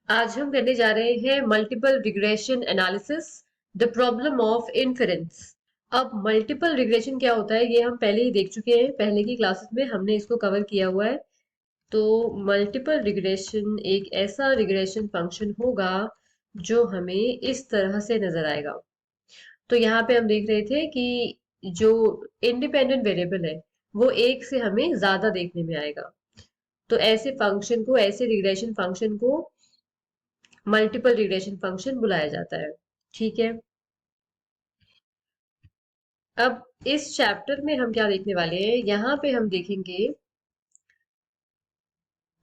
आज हम करने जा रहे हैं multiple regression analysis, the problem of inference. अब मल्टीपल रिग्रेशन क्या होता है ये हम पहले ही देख चुके हैं, पहले की क्लासेस में हमने इसको कवर किया हुआ है। तो मल्टीपल रिग्रेशन एक ऐसा रिग्रेशन फंक्शन होगा जो हमें इस तरह से नजर आएगा। तो यहाँ पे हम देख रहे थे कि जो इंडिपेंडेंट वेरिएबल है वो एक से हमें ज्यादा देखने में आएगा। तो ऐसे फंक्शन को, ऐसे रिग्रेशन फंक्शन को मल्टीपल रिग्रेशन फंक्शन बुलाया जाता है। ठीक है। अब इस चैप्टर में हम क्या देखने वाले हैं, यहाँ पे हम देखेंगे,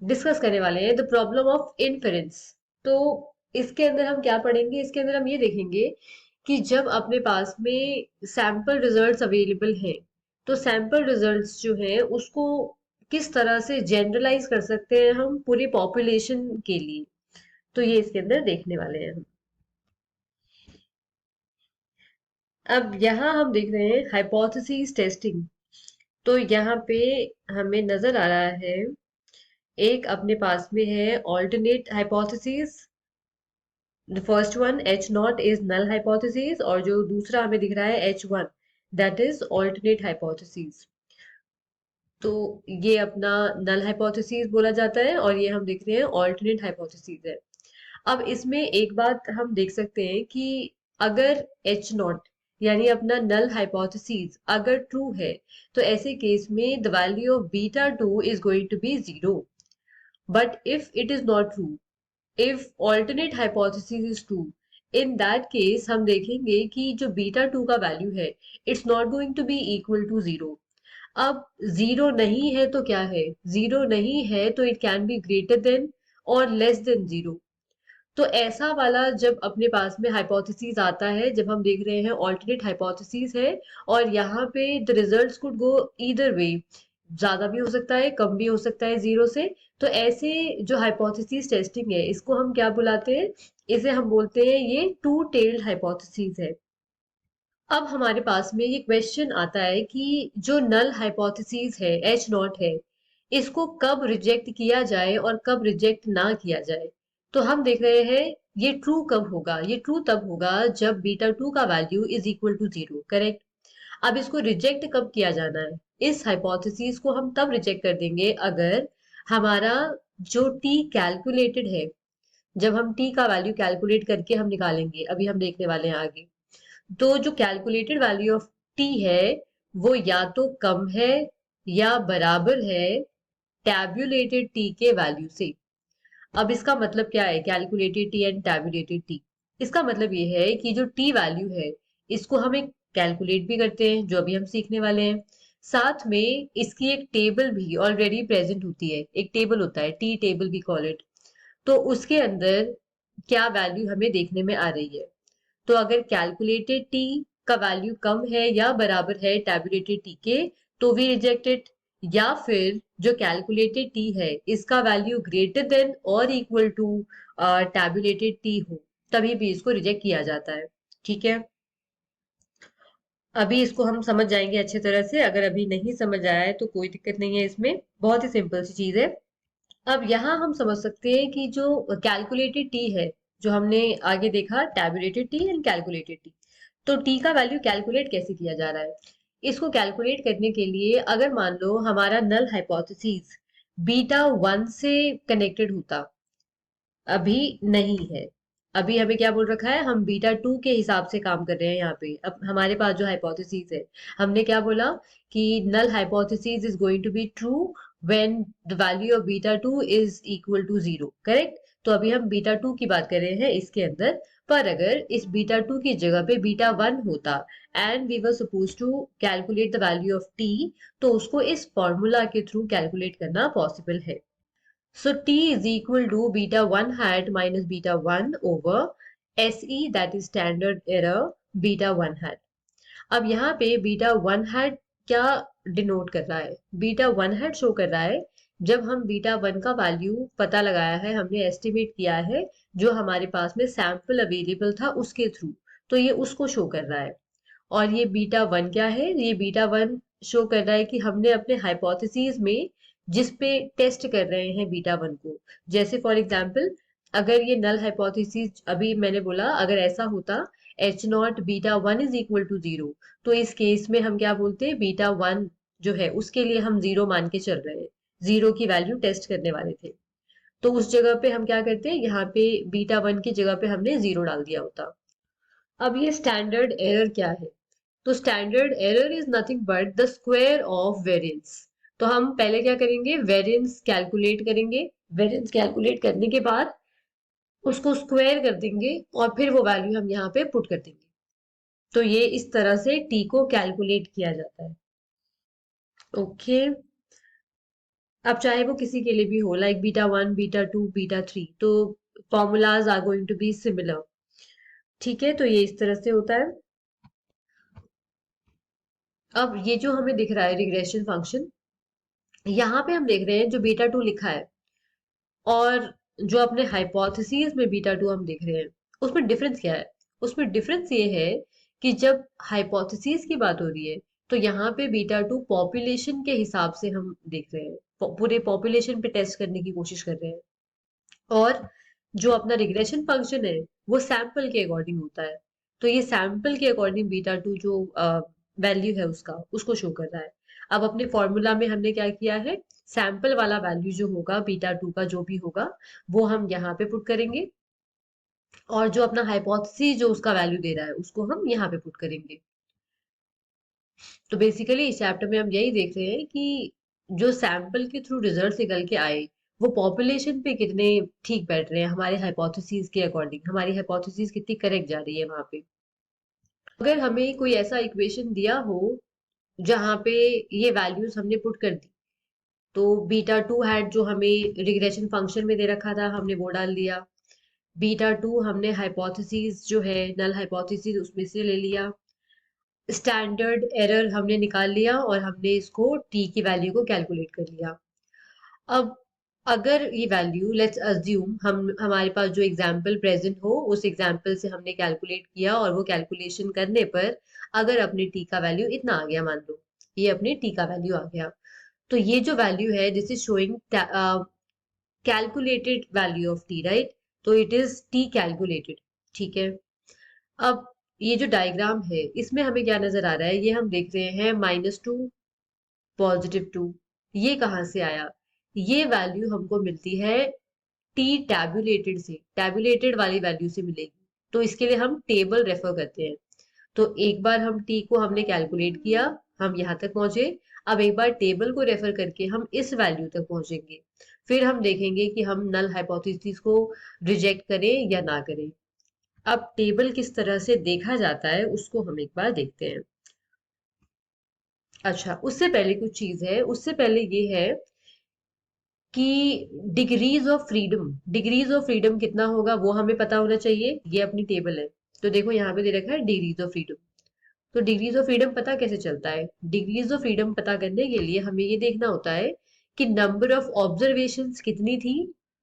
डिस्कस करने वाले हैं द प्रॉब्लम ऑफ इन्फेरेंस। तो इसके अंदर हम क्या पढ़ेंगे, इसके अंदर हम ये देखेंगे कि जब अपने पास में सैंपल रिजल्ट्स अवेलेबल हैं तो सैंपल रिजल्ट्स जो हैं उसको किस तरह से जनरलाइज कर सकते हैं हम पूरी पॉपुलेशन के लिए। तो ये इसके अंदर देखने वाले हैं हम। अब यहाँ हम देख रहे हैं हाइपोथेसिस टेस्टिंग। तो यहाँ पे हमें नजर आ रहा है, एक अपने पास में है alternate hypothesis. The first one H not is null hypothesis, और जो दूसरा हमें दिख रहा है H one, that is alternate hypothesis. तो ये अपना नल हाइपोथेसिस बोला जाता है और ये हम देख रहे हैं ऑल्टरनेट हाइपोथेसिस है। अब इसमें एक बात हम देख सकते हैं कि अगर एच नॉट यानी अपना नल हाइपोथेसिस अगर ट्रू है तो ऐसे केस में the value of beta two is going to be zero. But if it is not true, if alternate hypothesis is true, in that case हम देखेंगे कि जो बीटा टू का वैल्यू है it's not going to be equal to zero. अब zero नहीं है तो क्या है, जीरो नहीं है तो it can be greater than और लेस देन जीरो। तो ऐसा वाला जब अपने पास में हाइपोथेसिस आता है, जब हम देख रहे हैं ऑल्टरनेट हाइपोथेसिस है और यहाँ पे the results could go either way, ज्यादा भी हो सकता है कम भी हो सकता है जीरो से। तो ऐसे जो हाइपोथेसिस टेस्टिंग है इसको हम क्या बुलाते हैं, इसे हम बोलते हैं ये टू टेल्ड हाइपोथेसिस है। अब हमारे पास में ये क्वेश्चन आता है कि जो नल हाइपोथेसिस है एच नॉट है, इसको कब रिजेक्ट किया जाए और कब रिजेक्ट ना किया जाए। तो हम देख रहे हैं ये ट्रू कब होगा, ये ट्रू तब होगा जब बीटा टू का value is equal to zero, correct. अब इसको रिजेक्ट कब किया जाना है, इस हाइपोथेसिस को हम तब रिजेक्ट कर देंगे अगर हमारा जो टी कैलकुलेटेड है, जब हम टी का वैल्यू कैलकुलेट करके हम निकालेंगे, अभी हम देखने वाले हैं आगे, तो जो कैलकुलेटेड वैल्यू ऑफ टी है वो या तो कम है या बराबर है टैब्यूलेटेड टी के वैल्यू से। अब इसका मतलब क्या है, calculated T and tabulated T, इसका मतलब ये है कि जो टी वैल्यू है इसको हम एक कैलकुलेट भी करते हैं जो अभी हम सीखने वाले हैं, साथ में इसकी एक टेबल भी ऑलरेडी प्रेजेंट होती है, एक टेबल होता है टी टेबल भी कॉल इट। तो उसके अंदर क्या वैल्यू हमें देखने में आ रही है। तो अगर कैलकुलेटेड टी का वैल्यू कम है या बराबर है टैबुलेटेड टी के तो भी रिजेक्टेड, या फिर जो कैलकुलेटेड टी है इसका वैल्यू ग्रेटर देन और इक्वल टू टैबुलेटेड टी हो, तभी भी इसको रिजेक्ट किया जाता है। ठीक है। अभी इसको हम समझ जाएंगे अच्छे तरह से, अगर अभी नहीं समझ आया है तो कोई दिक्कत नहीं है, इसमें बहुत ही सिंपल सी चीज है। अब यहाँ हम समझ सकते हैं कि जो कैलकुलेटेड टी है, जो हमने आगे देखा tabulated T and calculated T, तो टी का वैल्यू कैलकुलेट कैसे किया जा रहा है। इसको कैलकुलेट करने के लिए अगर मान लो हमारा नल हाइपोथेसिस बीटा वन से कनेक्टेड होता, अभी नहीं है, अभी हमें क्या बोल रखा है, हम बीटा टू के हिसाब से काम कर रहे हैं यहाँ पे। अब हमारे पास जो हाइपोथेसिस है, हमने क्या बोला कि null hypothesis is going to be true when the value of beta two is equal to zero, correct. तो अभी हम बीटा टू की बात कर रहे हैं इसके अंदर, पर अगर इस बीटा टू की जगह पे बीटा वन होता and we were suppose to calculate the value of T, तो उसको इस फॉर्मूला के थ्रू कैलकुलेट करना पॉसिबल है। So T is equal to beta 1 hat minus beta 1 over SE, that is standard error beta 1 hat. अब यहाँ पे beta 1 hat क्या डिनोट कर रहा है, बीटा 1 hat शो कर रहा है जब हम बीटा 1 का वैल्यू पता लगाया है, हमने एस्टिमेट किया है जो हमारे पास में सैंपल अवेलेबल था उसके थ्रू, तो ये उसको शो कर रहा है। और ये बीटा वन क्या है, ये बीटा वन शो कर रहा है कि हमने अपने हाइपोथेसिस में जिस पे टेस्ट कर रहे हैं बीटा वन को, जैसे फॉर एग्जांपल अगर ये नल हाइपोथेसिस, अभी मैंने बोला अगर ऐसा होता H not beta one is equal to zero, तो इस केस में हम क्या बोलते हैं, बीटा वन जो है उसके लिए हम जीरो मान के चल रहे हैं, जीरो की वैल्यू टेस्ट करने वाले थे। तो उस जगह पे हम क्या करते हैं, यहाँ पे बीटा वन की जगह पे हमने जीरो डाल दिया होता। अब ये स्टैंडर्ड एरर क्या है? तो standard error is nothing but the square of variance. तो हम पहले क्या करेंगे, वेरिएंस कैलकुलेट करेंगे। वेरिएंस कैलकुलेट करने के बाद उसको स्क्वायर कर देंगे और फिर वो वैल्यू हम यहाँ पे पुट कर देंगे। तो ये इस तरह से टी को कैलकुलेट किया जाता है। ओके। अब चाहे वो किसी के लिए भी हो, like beta one, beta two, beta three, तो formulas are going to be similar. ठीक है, तो ये इस तरह से होता है। अब ये जो हमें दिख रहा है रिग्रेशन फंक्शन, यहाँ पे हम देख रहे हैं जो बीटा टू लिखा है और जो अपने हाइपोथेसिस में बीटा टू हम देख रहे हैं, उसमें डिफरेंस क्या है? उसमें डिफरेंस ये है कि जब हाइपोथेसिस की बात हो रही है तो यहाँ पे बीटा टू पॉपुलेशन के हिसाब से हम देख रहे हैं, पूरे पॉपुलेशन पे टेस्ट करने की कोशिश कर रहे हैं। और जो अपना रिग्रेशन फंक्शन है वो सैंपल के अकॉर्डिंग होता है। तो ये सैंपल के अकॉर्डिंग बीटा टू जो वैल्यू है उसका, उसको शो कर रहा है। अब अपने फॉर्मूला में हमने क्या किया है, सैंपल वाला वैल्यू जो होगा बीटा टू का जो भी होगा वो हम यहाँ पे पुट करेंगे, और जो अपना हाइपोथेसिस जो उसका वैल्यू दे रहा है उसको हम यहाँ पे पुट करेंगे। तो बेसिकली इस चैप्टर में हम यही देख रहे हैं कि जो सैंपल के थ्रू रिजल्ट निकल के आए वो पॉपुलेशन पे कितने ठीक बैठ रहे हैं हमारे हाइपोथेसिस के अकॉर्डिंग, हमारी हाइपोथेसिस कितनी करेक्ट जा रही है वहां पे। अगर हमें कोई ऐसा इक्वेशन दिया हो जहां पे ये वैल्यूज हमने पुट कर दी, तो बीटा टू हैड जो हमें रिग्रेशन फंक्शन में दे रखा था हमने वो डाल दिया, बीटा टू हमने हाइपोथेसिस जो है नल हाइपोथेसिस उसमें से ले लिया, स्टैंडर्ड एरर हमने निकाल लिया और हमने इसको टी की वैल्यू को कैलकुलेट कर लिया। अब अगर ये वैल्यू, लेट्स अज्यूम हम हमारे पास जो एग्जाम्पल प्रेजेंट हो उस एग्जाम्पल से हमने कैलकुलेट किया और वो कैलकुलेशन करने पर अगर अपने टी का वैल्यू इतना आ गया, मान लो ये अपने टी का वैल्यू आ गया, तो ये जो वैल्यू है this is showing calculated value of T, right? तो इट इज टी कैलकुलेटेड। ठीक है। अब ये जो डायग्राम है इसमें हमें क्या नजर आ रहा है, ये हम देख रहे हैं माइनस टू, पॉजिटिव टू। ये कहाँ से आया? ये वैल्यू हमको मिलती है टी टैबुलेटेड से, टैबुलेटेड वाली वैल्यू से मिलेगी। तो इसके लिए हम टेबल रेफर करते हैं। तो एक बार हम टी को हमने कैलकुलेट किया, हम यहाँ तक पहुंचे। अब एक बार टेबल को रेफर करके हम इस वैल्यू तक पहुंचेंगे, फिर हम देखेंगे कि हम नल हाइपोथेसिस को रिजेक्ट करें या ना करें। अब टेबल किस तरह से देखा जाता है उसको हम एक बार देखते हैं। अच्छा, उससे पहले कुछ चीज है, उससे पहले ये है कि डिग्रीज ऑफ फ्रीडम कितना होगा वो हमें पता होना चाहिए। ये अपनी टेबल है, तो देखो यहाँ पे दे रखा है डिग्रीज ऑफ फ्रीडम। तो डिग्रीज ऑफ फ्रीडम पता कैसे चलता है? डिग्रीज ऑफ फ्रीडम पता करने के लिए हमें ये देखना होता है कि नंबर ऑफ ऑब्जर्वेशंस कितनी थी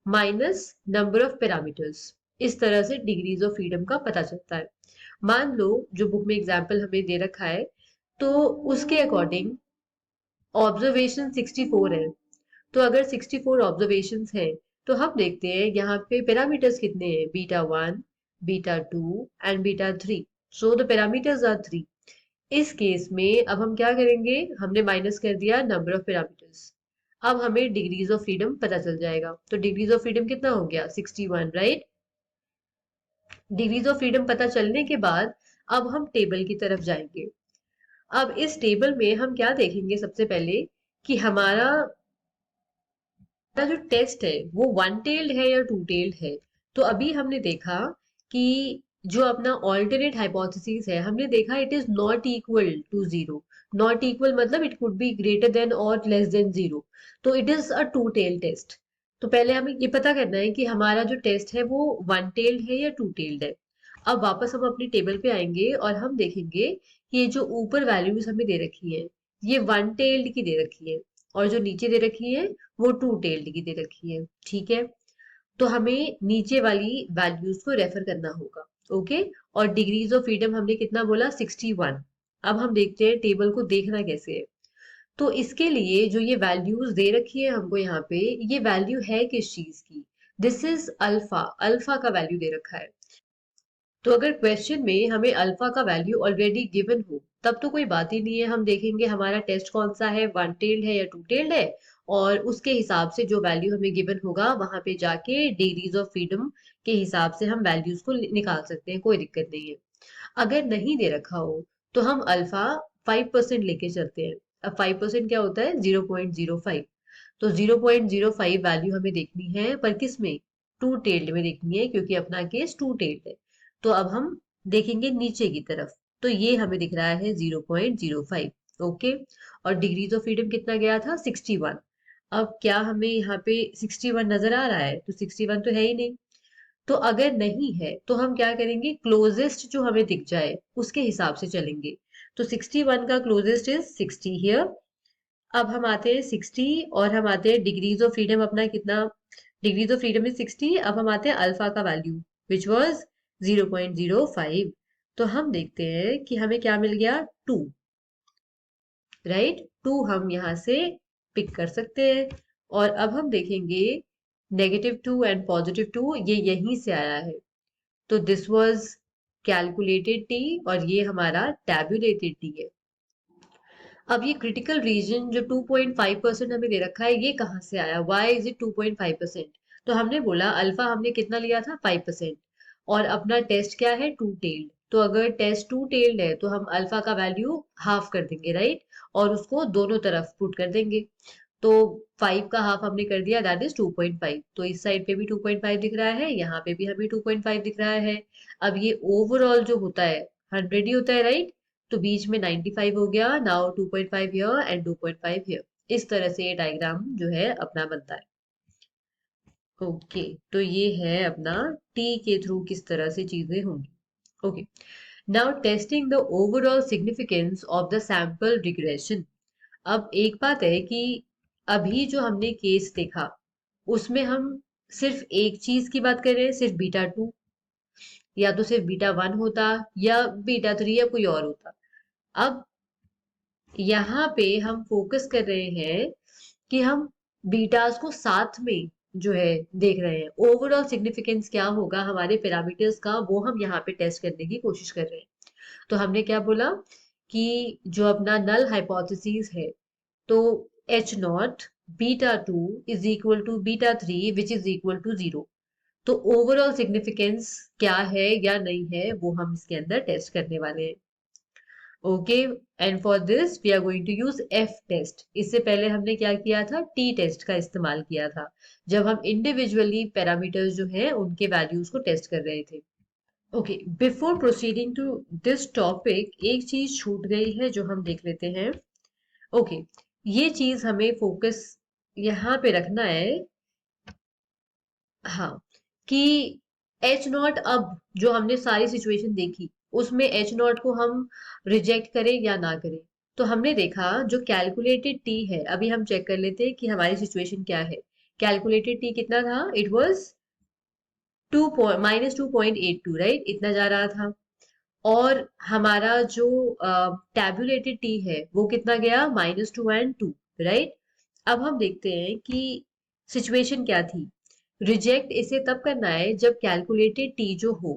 माइनस नंबर ऑफ पैरामीटर्स। इस तरह से डिग्रीज ऑफ फ्रीडम का पता चलता है। मान लो जो बुक में एग्जाम्पल हमें दे रखा है, तो उसके अकॉर्डिंग ऑब्जर्वेशन 64 है। तो अगर 64 ऑब्जर्वेशन है तो हम देखते हैं यहाँ पे पैरामीटर्स कितने हैं, beta one, beta two and beta three. So the parameters are three. इस केस में अब हम क्या करेंगे, हमने माइनस कर दिया नंबर ऑफ पैरामीटर्स। अब हमें डिग्रीज ऑफ फ्रीडम पता चल जाएगा। तो डिग्रीज ऑफ फ्रीडम कितना हो गया, 61, राइट? डिग्रीज ऑफ फ्रीडम पता चलने के बाद अब हम टेबल की तरफ जाएंगे। अब इस टेबल में हम क्या देखेंगे, सबसे पहले कि हमारा जो टेस्ट है वो वन टेल्ड है या टू टेल्ड है। तो अभी हमने देखा कि जो अपना ऑल्टरनेट हाइपोथेसिस है हमने देखा it is not equal to zero. Not equal मतलब it could be greater than और लेस देन जीरो। तो it is a two tail test. तो पहले हमें ये पता करना है कि हमारा जो टेस्ट है वो वन टेल्ड है या टू टेल्ड है। अब वापस हम अपनी टेबल पे आएंगे और हम देखेंगे कि ये जो ऊपर वैल्यूज हमें दे रखी है ये वन टेल्ड की दे रखी है, और जो नीचे दे रखी है वो टू टेल्ड की दे रखी है। ठीक है। तो हमें नीचे वाली वैल्यूज को रेफर करना होगा। ओके। और डिग्रीज ऑफ फ्रीडम हमने कितना बोला, 61। अब हम देखते हैं टेबल को देखना कैसे है। तो इसके लिए जो ये वैल्यूज दे रखी है हमको यहाँ पे, ये वैल्यू है किस चीज की? दिस इज अल्फा, अल्फा का वैल्यू दे रखा है। तो अगर क्वेश्चन में हमें अल्फा का वैल्यू ऑलरेडी गिवन हो तब तो कोई बात ही नहीं है, हम देखेंगे हमारा टेस्ट कौन सा है, वन टेल्ड है या टू टेल्ड है, और उसके हिसाब से जो वैल्यू हमें गिवन होगा वहां पे जाके डिग्रीज ऑफ फ्रीडम के हिसाब से हम वैल्यूज को निकाल सकते हैं, कोई दिक्कत नहीं है। अगर नहीं दे रखा हो तो हम अल्फा 5% लेके चलते हैं। अब 5% क्या होता है, 0.05। तो 0.05 वैल्यू हमें देखनी है, पर किस में, टू टेल्ड में देखनी है, क्योंकि अपना केस टू टेल्ड है। तो अब हम देखेंगे नीचे की तरफ, तो ये हमें दिख रहा है 0.05। ओके, और डिग्रीज ऑफ फ्रीडम कितना गया था, 61। अब क्या हमें यहाँ पे 61 नजर आ रहा है, तो 61 तो है ही नहीं। तो अगर नहीं है तो हम क्या करेंगे, क्लोजेस्ट जो हमें दिख जाए उसके हिसाब से चलेंगे। तो 61 का क्लोजेस्ट इज 60 हियर। अब हम आते हैं 60, और हम आते हैं डिग्रीज ऑफ फ्रीडम अपना कितना, डिग्रीज ऑफ फ्रीडम इज 60। अब हम आते हैं अल्फा का वैल्यू विच वाज 0.05। तो हम देखते हैं कि हमें क्या मिल गया, 2, राइट। 2 हम यहाँ से पिक कर सकते हैं। और अब हम देखेंगे -2 एंड +2 ये यहीं से आया है। तो दिस वाज कैलकुलेटेड टी, और ये हमारा टैब्यूलेटेड टी है। अब ये क्रिटिकल रीजन जो 2.5% हमें दे रखा है, ये कहाँ से आया, वाई इज इट 2.5%? तो हमने बोला अल्फा हमने कितना लिया था, 5%, और अपना टेस्ट क्या है, टू टेल्ड। तो अगर टेस्ट टू टेल्ड है तो हम अल्फा का वैल्यू हाफ कर देंगे, राइट, और उसको दोनों तरफ पुट कर देंगे। तो 5 का हाफ हमने कर दिया, दैट इज 2.5। तो इस साइड पे भी 2.5 दिख रहा है, यहाँ पे भी हमें 2.5 दिख रहा है। अब ये ओवरऑल जो होता है 100 ही होता है, राइट। तो बीच में 95 हो गया, नाउ 2.5 हियर एंड 2.5 हियर। इस तरह से ये डायग्राम जो है अपना बनता है। ओके, तो ये है अपना टी के थ्रू किस तरह से चीजें होंगी। Okay, now testing the overall significance of the sample regression. अब एक बात है कि अभी जो हमने केस देखा उसमें हम सिर्फ एक चीज की बात कर रहे हैं, सिर्फ बीटा 2, या तो सिर्फ बीटा 1 होता, या बीटा 3, या कोई और होता। अब यहाँ पे हम फोकस कर रहे हैं कि हम बीटास को साथ में जो है देख रहे हैं, ओवरऑल सिग्निफिकेंस क्या होगा हमारे पैरामीटर्स का, वो हम यहाँ पे टेस्ट करने की कोशिश कर रहे हैं। तो हमने क्या बोला कि जो अपना नल हाइपोथेसिस है, तो H0 beta 2 is equal to beta 3 which is equal to 0। तो ओवरऑल सिग्निफिकेंस क्या है या नहीं है वो हम इसके अंदर टेस्ट करने वाले हैं। Okay, and for this we are going to use F test. इससे पहले हमने क्या किया था, टी टेस्ट का इस्तेमाल किया था, जब हम इंडिविजुअली पैरामीटर्स जो हैं उनके वैल्यूज को टेस्ट कर रहे थे। Okay, before proceeding to this topic एक चीज छूट गई है जो हम देख लेते हैं। ओके, ये चीज हमें फोकस यहाँ पे रखना है, हाँ, कि H0 अब जो हमने सारी सिचुएशन देखी उसमें H0 को हम रिजेक्ट करें या ना करें। तो हमने देखा जो कैलकुलेटेड टी है, अभी हम चेक कर लेते हैं कि हमारी सिचुएशन क्या है। कैलकुलेटेड टी कितना था, इट वाज -2.82, राइट, इतना जा रहा था। और हमारा जो टैबुलेटेड टी है वो कितना गया, -2 and 2, राइट। अब हम देखते हैं कि सिचुएशन क्या थी। रिजेक्ट इसे तब करना है जब कैलकुलेटेड टी जो हो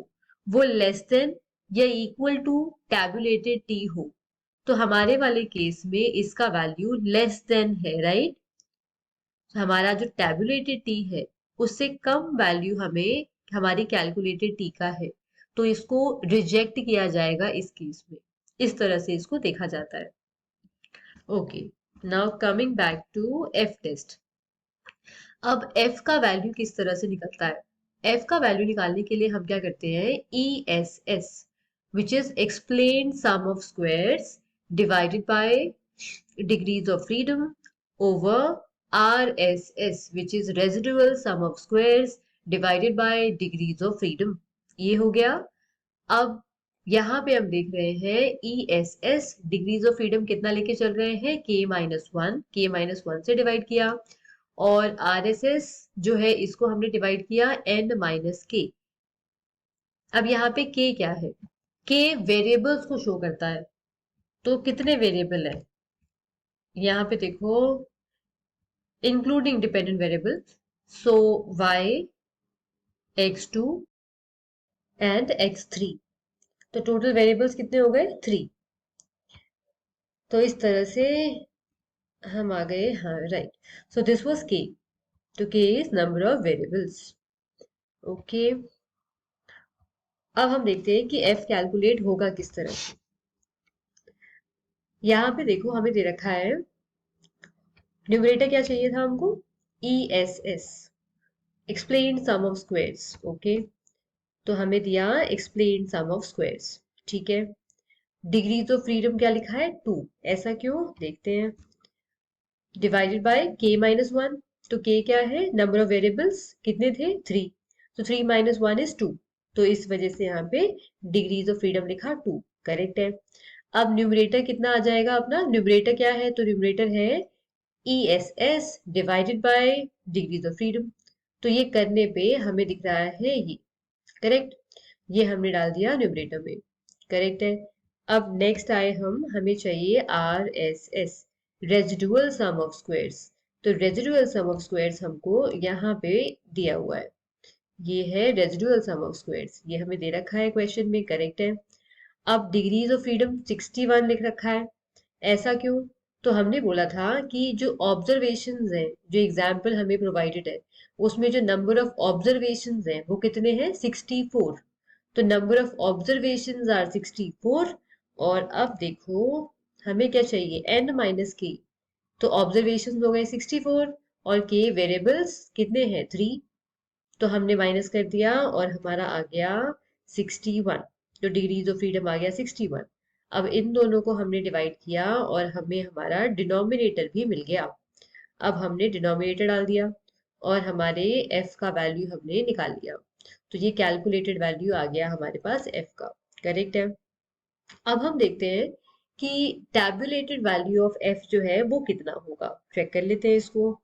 वो लेस देन या इक्वल टू टैबुलेटेड टी हो। तो हमारे वाले केस में इसका वैल्यू लेस देन है, राइट। हमारा जो टैबुलेटेड टी है उससे कम वैल्यू हमें हमारी कैलकुलेटेड टी का है, तो इसको रिजेक्ट किया जाएगा इस केस में। इस तरह से इसको देखा जाता है। Okay, now coming back to F test. अब f का वैल्यू किस तरह से निकलता है, f का वैल्यू निकालने के लिए हम क्या करते हैं, ESS which is explain sum of squares divided by degrees of freedom over RSS which is residual sum of squares divided by degrees of freedom. ये हो गया। अब यहाँ पे हम देख रहे हैं ESS डिग्रीज ऑफ फ्रीडम कितना लेके चल रहे हैं, K-1 से डिवाइड किया, और RSS जो है इसको हमने डिवाइड किया N-K। अब यहाँ पे K क्या है, K वेरिएबल्स को शो करता है। तो कितने वेरिएबल है, यहाँ पे देखो, including dependent variable, so y x2 and x3। तो टोटल वेरिएबल्स कितने हो गए? 3। तो इस तरह से हम आ गए, हाँ right. So this was k। तो k is number of variables. Okay, अब हम देखते हैं कि f कैलकुलेट होगा किस तरह से। यहाँ पे देखो हमें दे रखा है, न्यूमरेटर क्या चाहिए था हमको? ESS, explain sum of squares. Okay, तो हमें दिया एक्सप्लेन सम ऑफ स्क्वायर्स। ठीक है, डिग्रीज ऑफ फ्रीडम क्या लिखा है? 2। ऐसा क्यों, देखते हैं। Divided by k-1। तो k क्या है? नंबर ऑफ वेरिएबल्स कितने थे? 3। तो 3 - 1 इज 2। तो इस वजह से यहाँ पे डिग्रीज ऑफ फ्रीडम लिखा 2। करेक्ट है। अब न्यूमरेटर कितना आ जाएगा अपना? न्यूमरेटर क्या है? तो न्यूमरेटर है ESS divided by degrees of freedom. तो ये करने पे हमें दिख रहा है ये। करेक्ट, ये हमने डाल दिया न्यूमरेटर में। करेक्ट है। अब नेक्स्ट आए हम, हमें चाहिए RSS, residual sum of squares. तो रेजिडुअल सम ऑफ स्क्वायर्स हमको यहाँ पे दिया हुआ है, ये है रेजिडुअल सम ऑफ स्क्वायर्स, ये हमें दे रखा है क्वेश्चन में। करेक्ट है। अब डिग्रीज ऑफ फ्रीडम 61 लिख रखा है, ऐसा क्यों? तो हमने बोला था कि जो ऑब्जर्वेशंस हैं, जो एग्जाम्पल हमें प्रोवाइडेड है, उसमें जो नंबर ऑफ ऑब्जर्वेशंस हैं वो कितने हैं? 64। तो नंबर ऑफ ऑब्जर्वेशंस आर 64। और अब देखो हमें क्या चाहिए? n - k। तो ऑब्जर्वेशंस हो गए 64 और k वेरिएबल्स कितने हैं? 3। तो हमने माइनस कर दिया और हमारा आ गया 61। तो डिग्रीज ऑफ फ्रीडम आ गया 61। अब इन दोनों को हमने डिवाइड किया और हमें हमारा डिनोमिनेटर भी मिल गया। अब हमने डिनोमिनेटर डाल दिया और हमारे f का वैल्यू हमने निकाल लिया। तो ये कैलकुलेटेड वैल्यू आ गया हमारे पास f का। करेक्ट है। अब हम देखते हैं कि टैबुलेटेड वैल्यू ऑफ f जो है वो कितना होगा। चेक कर लेते हैं इसको।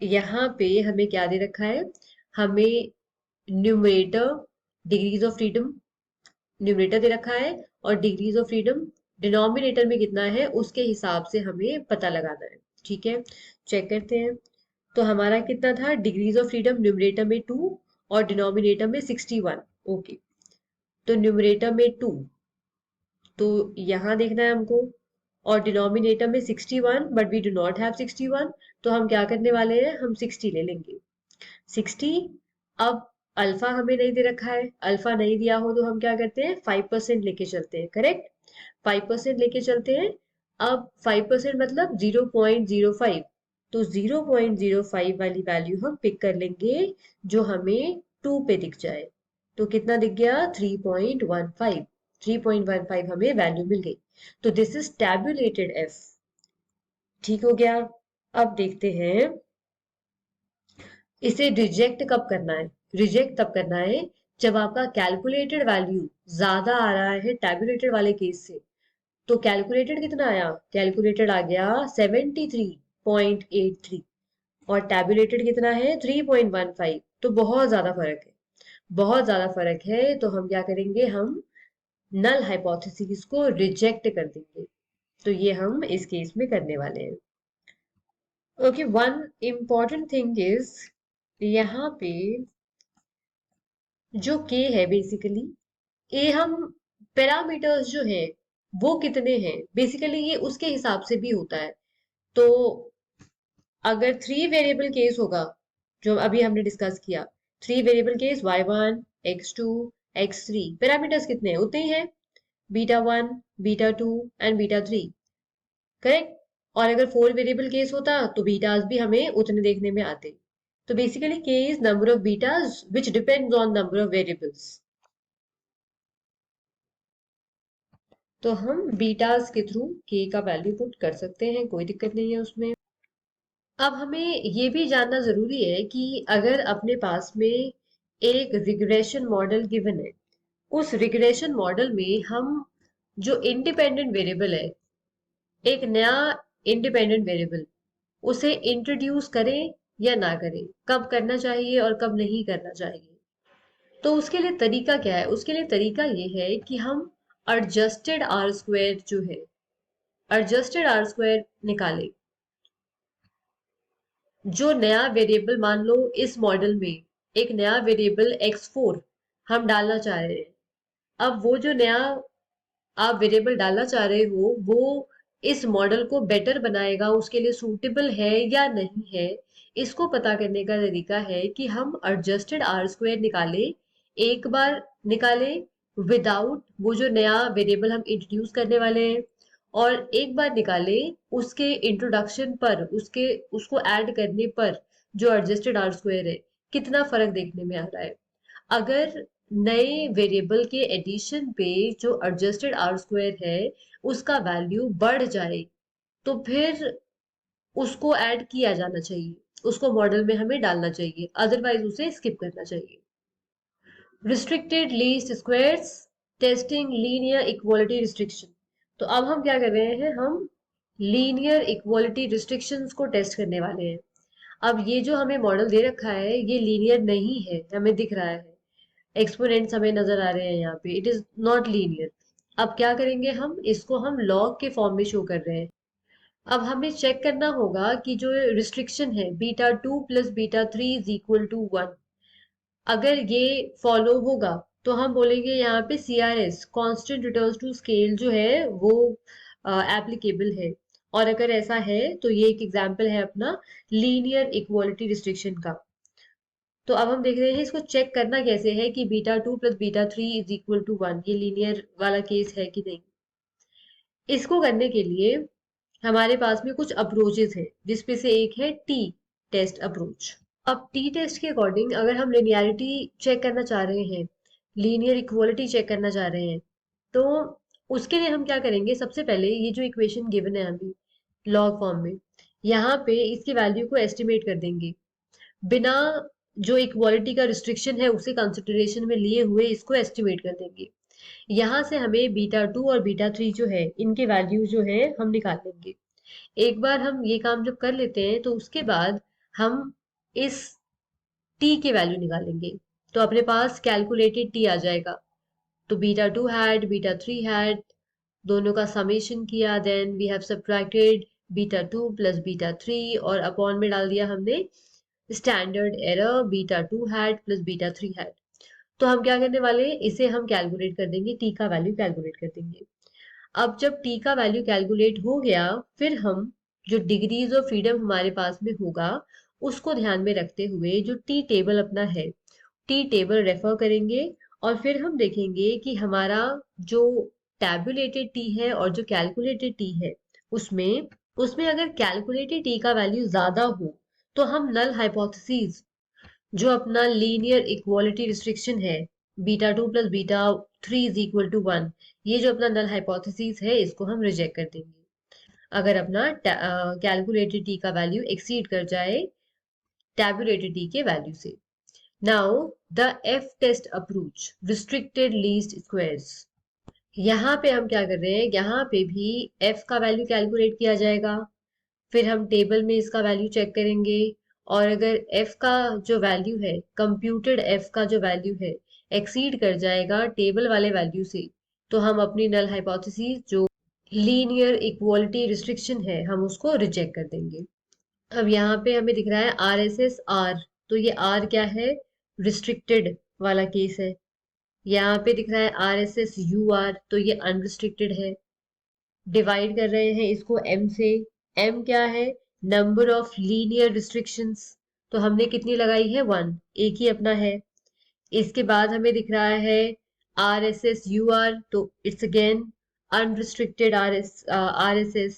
यहाँ पे हमें क्या दे रखा है? हमें numerator degrees of freedom numerator दे रखा है और डिग्रीज ऑफ फ्रीडम डिनोमिनेटर में कितना है उसके हिसाब से हमें पता लगाना है। ठीक है, चेक करते हैं। तो हमारा कितना था? डिग्रीज ऑफ फ्रीडम न्यूमरेटर में 2 और डिनोमिनेटर में 61। ओके, तो न्यूमरेटर में 2, तो यहाँ देखना है हमको, और डिनोमिनेटर में 61, but we do not have 61। तो हम क्या करने वाले हैं? हम 60 ले लेंगे। 60। अब अल्फा हमें नहीं दे रखा है, अल्फा नहीं दिया हो तो हम क्या करते हैं? 5% लेके चलते हैं। करेक्ट, 5% लेके चलते हैं। अब 5% मतलब 0.05। तो 0.05 वाली वैल्यू हम पिक कर लेंगे जो हमें 2 पे दिख जाए। तो कितना दिख गया? 3.15। 3.15 हमें वैल्यू मिल गई। तो दिस इज टैबुलेटेड एफ। ठीक हो गया। अब देखते हैं इसे रिजेक्ट कब करना है। रिजेक्ट तब करना है जब आपका कैलकुलेटेड वैल्यू ज्यादा आ रहा है टैबुलेटेड वाले केस से। तो कैलकुलेटेड कितना आया? कैलकुलेटेड आ गया 73.83 और टैबुलेटेड कितना है? 3.15। तो बहुत ज्यादा फर्क है, बहुत ज्यादा फर्क है। तो हम क्या करेंगे? हम नल हाइपोथेसिस को रिजेक्ट कर देंगे। तो ये हम इस केस में करने वाले हैं। Okay, one important thing is, यहाँ पे जो के है बेसिकली, ये हम पैरामीटर्स जो है वो कितने हैं बेसिकली ये उसके हिसाब से भी होता है। तो अगर 3 वेरिएबल केस होगा, जो अभी हमने डिस्कस किया, 3 variable case y1 x2 x3, parameters कितने हैं? उतने ही हैं, β1 β2 एंड β3। करेक्ट। और अगर 4 वेरिएबल केस होता तो बीटाज भी हमें उतने देखने में आते। तो बेसिकली के is number of betas which depends on number of variables. तो हम बीटाज के थ्रू के का वैल्यू पुट कर सकते हैं, कोई दिक्कत नहीं है उसमें। अब हमें ये भी जानना जरूरी है कि अगर अपने पास में एक रिग्रेशन मॉडल गिवन है, उस रिग्रेशन मॉडल में हम जो इंडिपेंडेंट वेरिएबल है, एक नया इंडिपेंडेंट वेरिएबल, उसे इंट्रोड्यूस करें या ना करें, कब करना चाहिए और कब नहीं करना चाहिए। तो उसके लिए तरीका क्या है? उसके लिए तरीका ये है कि हम एडजस्टेड आर स्क्वायर जो है, एडजस्टेड आर स्क्वायर निकालें। जो नया वेरिएबल मान लो इस मॉडल में एक नया वेरिएबल x4 हम डालना चाह रहे हैं। अब वो जो नया आप वेरिएबल डालना चाह रहे हो वो इस मॉडल को बेटर बनाएगा, उसके लिए सूटेबल है या नहीं है। इसको पता करने का तरीका है कि हम एडजस्टेड आर स्क्वायर निकाले, एक बार निकाले विदाउट वो जो नया वेरिएबल हम इंट्रोड्यूस करने वाले हैं, और एक बार निकाले उसके इंट्रोडक्शन पर, उसके उसको ऐड करने पर जो एडजस्टेड आर स्क्वायर है कितना फर्क देखने में आ रहा है। अगर नए वेरिएबल के एडिशन पे जो एडजस्टेड आर स्क्वायर है उसका वैल्यू बढ़ जाए तो फिर उसको ऐड किया जाना चाहिए, उसको मॉडल में हमें डालना चाहिए, अदरवाइज उसे स्किप करना चाहिए। Restricted least squares testing linear equality restriction. तो अब हम क्या कर रहे हैं, हम लीनियर इक्वालिटी रिस्ट्रिक्शंस को टेस्ट करने वाले हैं। अब ये जो हमें मॉडल दे रखा है ये लीनियर नहीं है, हमें दिख रहा है एक्सपोनेंट्स हमें नजर आ रहे हैं यहाँ पे, इट इज नॉट लीनियर। अब क्या करेंगे, हम इसको हम लॉग के फॉर्म में शो कर रहे हैं। अब हमें चेक करना होगा कि जो रिस्ट्रिक्शन है β2 + β3 इज इक्वल टू 1, अगर ये फॉलो होगा तो हम बोलेंगे यहाँ पे CRS constant returns to scale जो है वो एप्लीकेबल है। और अगर ऐसा है तो ये एक एग्जांपल है अपना लीनियर इक्वालिटी रिस्ट्रिक्शन का। तो अब हम देख रहे हैं इसको चेक करना कैसे है कि β2 + β3 इज इक्वल टू 1 ये लीनियर वाला केस है कि नहीं। इसको करने के लिए हमारे पास में कुछ अप्रोचेस है जिसपे से एक है टी टेस्ट अप्रोच। अब टी टेस्ट के अकॉर्डिंग अगर हम लिनियरिटी चेक करना चाह रहे हैं, लीनियर इक्वालिटी चेक करना चाह रहे हैं, तो उसके लिए हम क्या करेंगे, सबसे पहले ये जो इक्वेशन गिवन है हमें लॉग फॉर्म में, यहाँ पे इसकी वैल्यू को एस्टिमेट कर देंगे बिना जो इक्वालिटी का रिस्ट्रिक्शन है उसे कंसिडरेशन में लिए हुए, इसको एस्टिमेट कर देंगे। यहाँ से हमें β2 और β3 जो है इनके वैल्यू जो है हम निकाल लेंगे। एक बार हम ये काम जब कर लेते हैं तो उसके बाद हम इस t के वैल्यू निकालेंगे, तो अपने पास कैलकुलेटेड t आ जाएगा। तो β2 हैड β3 हैड दोनों का समेशन किया, देन वी हैव सब्ट्रैक्टेड β2 + β3 और अपॉन में डाल दिया हमने स्टैंडर्ड एरर β2 हैड + β3 हैड। तो हम क्या करने वाले हैं, इसे हम कैलकुलेट कर देंगे, टी का वैल्यू कैलकुलेट कर देंगे। अब जब टी का वैल्यू कैलकुलेट हो गया, फिर हम जो डिग्रीज ऑफ फ्रीडम हमारे पास में होगा उसको ध्यान में रखते हुए जो टी टेबल अपना है, टी टेबल रेफर करेंगे। और फिर हम देखेंगे कि हमारा जो टैबुलेटेड टी है और जो कैलकुलेटेड टी है उसमें उसमें अगर कैलकुलेटेड टी का वैल्यू ज्यादा हो तो हम नल हाइपोथेसिस जो अपना लीनियर इक्वालिटी रिस्ट्रिक्शन है β2 + β3 इज इक्वल टू 1, ये जो अपना नल हाइपोथेसिस है इसको हम रिजेक्ट कर देंगे अगर अपना कैलकुलेटेड टी का वैल्यू एक्सीड कर जाए टैबुलेटेड टी के वैल्यू से। Now the F test approach restricted least squares. यहाँ पे हम क्या कर रहे हैं, यहाँ पे भी एफ का वैल्यू कैलकुलेट किया जाएगा, फिर हम टेबल में इसका वैल्यू चेक करेंगे। और अगर f का जो वैल्यू है, कंप्यूटेड f का जो वैल्यू है एक्सीड कर जाएगा टेबल वाले वैल्यू से, तो हम अपनी नल हाइपोथेसिस जो लीनियर इक्वालिटी रिस्ट्रिक्शन है हम उसको रिजेक्ट कर देंगे। अब यहाँ पे हमें दिख रहा है RSS R, तो ये R क्या है, रिस्ट्रिक्टेड वाला केस है। यहाँ पे दिख रहा है RSSUR, तो ये अनरिस्ट्रिक्टेड है। डिवाइड कर रहे हैं इसको m से, m क्या है, नंबर ऑफ लीनियर रिस्ट्रिक्शंस, तो हमने कितनी लगाई है 1, एक ही अपना है। इसके बाद हमें दिख रहा है RSSUR, तो इट्स अगेन अनरिस्ट्रिक्टेड RSS,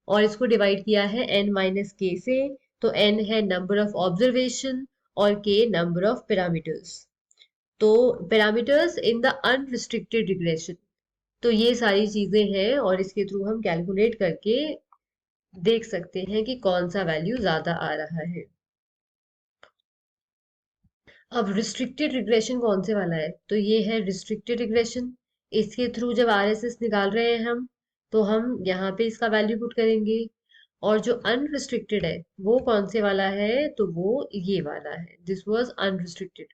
और इसको डिवाइड किया है n-k से, तो n है नंबर ऑफ ऑब्जर्वेशन और k नंबर ऑफ पैरामीटर्स, तो parameters in the unrestricted regression. तो ये सारी चीजें हैं और इसके थ्रू हम कैलकुलेट करके देख सकते हैं कि कौन सा वैल्यू ज्यादा आ रहा है। अब रिस्ट्रिक्टेड रिग्रेशन कौन से वाला है, तो ये है रिस्ट्रिक्टेड रिग्रेशन। इसके थ्रू जब RSS निकाल रहे हैं तो हम यहाँ पे इसका वैल्यू पुट करेंगे। और जो अनरिस्ट्रिक्टेड है वो कौन से वाला है, तो वो ये वाला है, दिस वाज अनरिस्ट्रिक्टेड।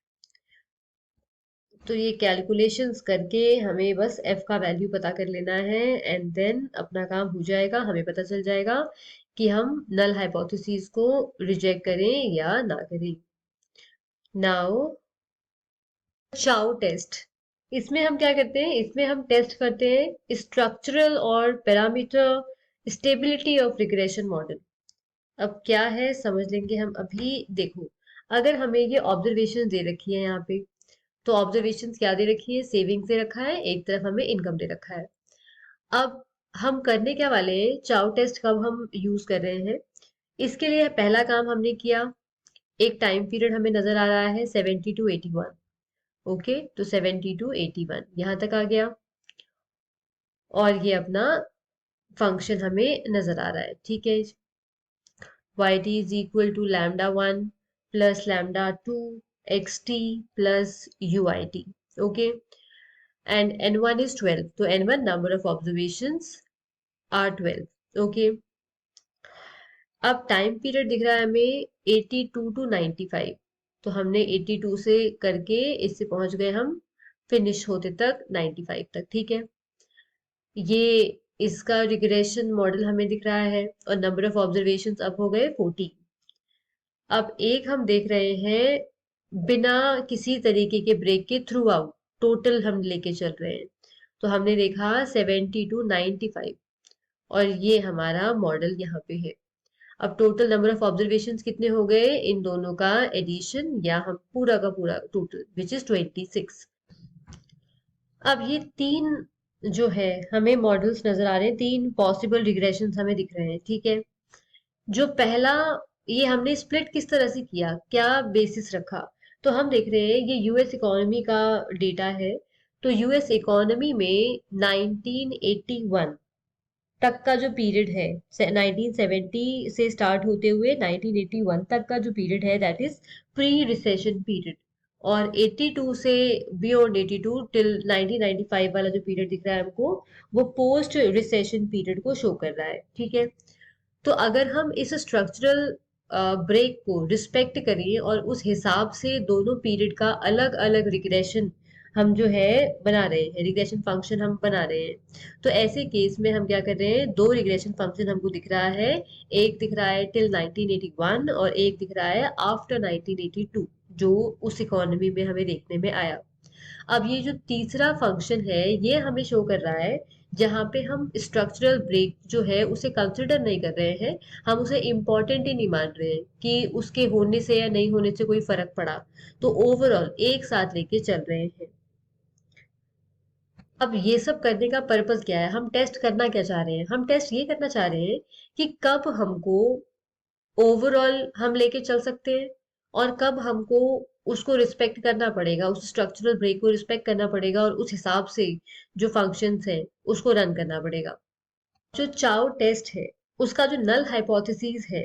तो ये कैलकुलेशंस करके हमें बस f का वैल्यू पता कर लेना है एंड देन अपना काम हो जाएगा, हमें पता चल जाएगा कि हम नल हाइपोथेसिस को रिजेक्ट करें या ना करें। नाउ चाउ टेस्ट। इसमें हम क्या करते हैं, इसमें हम टेस्ट करते हैं स्ट्रक्चरल और parameter stability of regression model. अब क्या है समझ लेंगे हम अभी। देखो, अगर हमें ये ऑब्जर्वेशन दे रखी है यहाँ पे, तो ऑब्जर्वेशन क्या दे रखी है, सेविंग से रखा है, एक तरफ हमें इनकम दे रखा है। अब हम करने क्या वाले हैं, चाउ टेस्ट कब हम यूज कर रहे हैं, इसके लिए पहला काम हमने किया, एक टाइम पीरियड हमें नजर आ रहा है 70 to 81। ओके, तो 70 to 81 यहाँ तक आ गया, और ये अपना फंक्शन हमें नजर आ रहा है, ठीक है। yt is equal to lambda 1 plus lambda 2 xt plus uit। okay, and n1 is 12, तो n1 number of observations are 12। okay, अब टाइम पीरियड दिख रहा है हमें 82 to 95, तो हमने 82 से करके इससे पहुंच गए हम फिनिश होते तक 95 तक, ठीक है। ये इसका रिग्रेशन मॉडल हमें दिख रहा है, और नंबर ऑफ ऑब्जर्वेशंस अब हो गए 40। अब एक हम देख रहे हैं बिना किसी तरीके के ब्रेक के थ्रू आउट टोटल हम लेके चल रहे हैं, तो हमने देखा 70 to 95, और ये हमारा मॉडल यहाँ पे है। अब टोटल नंबर ऑफ ऑब्जर्वेशंस कितने हो गए, इन दोनों का एडिशन या हम पूरा का पूरा टोटल विच इज 26। अब ये तीन जो है हमें मॉडल्स नजर आ रहे हैं, तीन पॉसिबल रिग्रेशंस हमें दिख रहे हैं, ठीक है। जो पहला, ये हमने स्प्लिट किस तरह से किया, क्या बेसिस रखा, तो हम देख रहे हैं ये यूएस इकोनॉमी का डेटा है। तो यूएस इकोनॉमी में 1981 तक का जो पीरियड है, 1970 से स्टार्ट होते हुए 1981 तक का जो पीरियड है, that is pre recession period. और 82 से बियॉन्ड 82 टिल 1995 वाला जो पीरियड दिख रहा है हमको, वो पोस्ट रिसेशन पीरियड को शो कर रहा है, ठीक है। तो अगर हम इस स्ट्रक्चरल ब्रेक को रिस्पेक्ट करें और उस हिसाब से दोनों पीरियड का अलग अलग रिग्रेशन हम जो है बना रहे हैं, रिग्रेशन फंक्शन हम बना रहे हैं, तो ऐसे केस में हम क्या कर रहे हैं, दो रिग्रेशन फंक्शन हमको दिख रहा है। एक दिख रहा है टिल 1981 और एक दिख रहा है आफ्टर 1982, जो उस इकोनॉमी में हमें देखने में आया। अब ये जो तीसरा फंक्शन है ये हमें शो कर रहा है जहाँ पे हम स्ट्रक्चरल ब्रेक जो है उसे कंसिडर नहीं कर रहे हैं, हम उसे इम्पोर्टेंट ही नहीं मान रहे हैं कि उसके होने से या नहीं होने से कोई फर्क पड़ा, तो ओवरऑल एक साथ लेके चल रहे हैं। अब ये सब करने का पर्पस क्या है, हम टेस्ट करना क्या चाह रहे हैं, हम टेस्ट ये करना चाह रहे हैं कि कब हमको ओवरऑल हम लेके चल सकते हैं, और कब हमको उसको रिस्पेक्ट करना पड़ेगा, उस स्ट्रक्चरल ब्रेक को रिस्पेक्ट करना पड़ेगा, और उस हिसाब से जो फंक्शंस हैं उसको रन करना पड़ेगा। जो चाउ टेस्ट है उसका जो नल हाइपोथेसिस है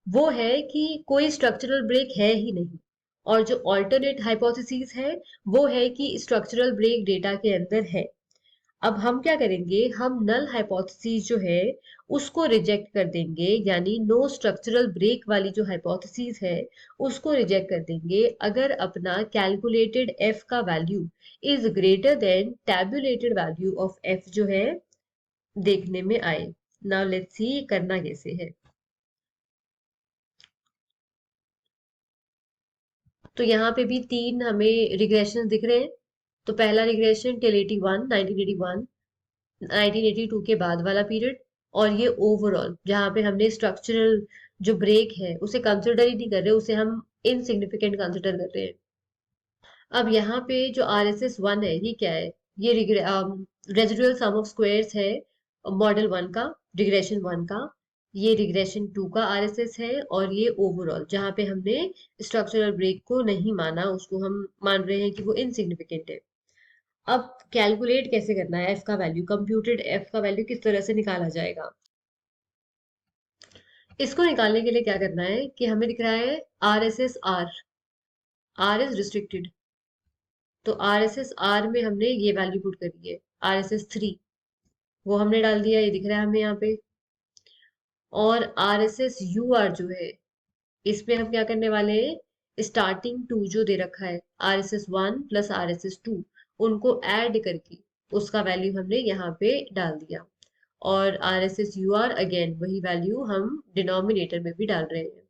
वो है कि कोई स्ट्रक्चरल ब्रेक है ही नहीं, और जो ऑल्टरनेट हाइपोथेसिस है वो है कि स्ट्रक्चरल ब्रेक डेटा के अंदर है। अब हम क्या करेंगे, हम नल हाइपोथेसिस जो है उसको रिजेक्ट कर देंगे, यानी नो स्ट्रक्चरल ब्रेक वाली जो हाइपोथेसिस है उसको रिजेक्ट कर देंगे अगर अपना कैलकुलेटेड एफ का value is greater than tabulated value of F जो है देखने में आए। नाउ लेट्स सी करना कैसे है। तो यहाँ पे भी तीन हमें रिग्रेशन दिख रहे हैं। तो पहला रिग्रेशन टिल 81 1981, 1982 के बाद वाला पीरियड, और ये ओवरऑल जहाँ पे हमने स्ट्रक्चरल जो ब्रेक है उसे कंसिडर ही नहीं कर रहे, उसे हम इनसिग्निफिकेंट कंसिडर कर रहे हैं। अब यहाँ पे जो RSS 1 है ये क्या है, ये रेजिडुअल सम ऑफ स्क्वायर्स है मॉडल 1 का, रिग्रेशन 1 का। ये रिग्रेशन 2 का RSS है, और ये ओवरऑल जहाँ पे हमने स्ट्रक्चरल ब्रेक को नहीं माना, उसको हम मान रहे हैं कि वो इनसिग्निफिकेंट है। अब कैलकुलेट कैसे करना है एफ का वैल्यू, कंप्यूटेड एफ का वैल्यू किस तरह से निकाला जाएगा। इसको निकालने के लिए क्या करना है कि हमें दिख रहा है RSS R इज रिस्ट्रिक्टेड, तो RSS में हमने ये वैल्यू पुट करी है RSS 3, वो हमने डाल दिया, ये दिख रहा है हमें यहाँ पे। और RSSUR जो है इसमें हम क्या करने वाले हैं, स्टार्टिंग 2 जो दे रखा है RSS 1 प्लस RSS 2, उनको ऐड करके उसका वैल्यू हमने यहाँ पे डाल दिया। और RSSUR अगेन वही वैल्यू हम डिनोमिनेटर में भी डाल रहे हैं।